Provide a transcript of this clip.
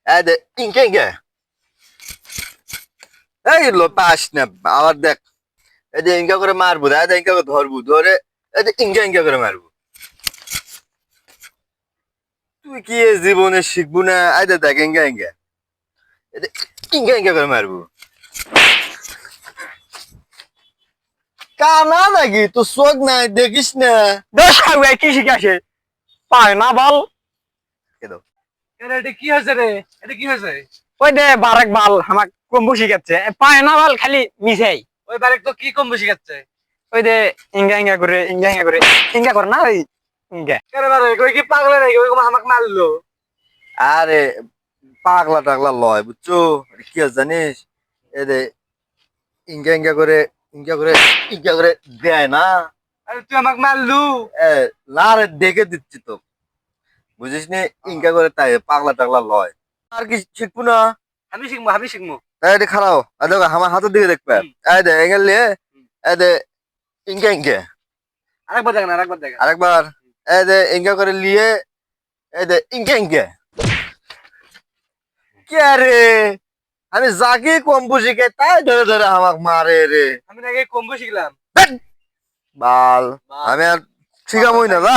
এই দে ইনকে ইনকে এই low pass না আবার দেখ এই যে ইনকা করে মারবো এই যে ইনকা করে ধরবো ধরে এই যে ইনকা ইনকা করে মারবো তুই কি এ জীবনে শিখবো না এই যে দেখ ইনকা ইনকা এই যে ইনকা ইনকা করে মারবো কানা নাকি তো চোখ নাই দেখিস না দোষ খাবে কি শিখাছে পায় না বল কেন এটা কি হয়েছে রে? এটা কি হয়েছে? ওই দে বারেক বাল আমাক কম্বু শিখাচ্ছে পায় না বল খালি মিশাই ওই বারেক তো কি কম বেশি খাচ্ছে? ওই দে ইঙ্গা ইঙ্গা করে ইঙ্গা ইঙ্গা করে ইঙ্গা করে না ওই ইঙ্গা কেন বারেক ওই কি পাগল নাকি? ওই আমাকে মারলো। আরে পাগলা টাগলা লয় বুঝছো কি আছে জানিস এই যে ইনকা ইনকা করে ইনকা করে ইনকা করে দেয় না আরে তুই আমাকে মারলু। এ না রে দেখে দিচ্ছি তো বুঝিস নি ইনকা করে তাই পাগলা টাগলা লয় আর কি শিখবো না আমি শিখবো, আমি শিখবো। এই যে খারাও দেখো আমার হাতের দিকে দেখবে এই দে এঙ্গেল নিয়ে এই দে ইনকা ইনকা আরেকবার দেখেন, আরেকবার দেখেন। আরেকবার এই যে ইনকা করে নিয়ে এই দে ইনকা ইনকা কে রে আমি যাকে কম্বু শিখে তাই ধরে ধরে আমাকে মারে রে আমি নাকি কম্বো শিখলাম। বাল আমি আর শিখামই না বা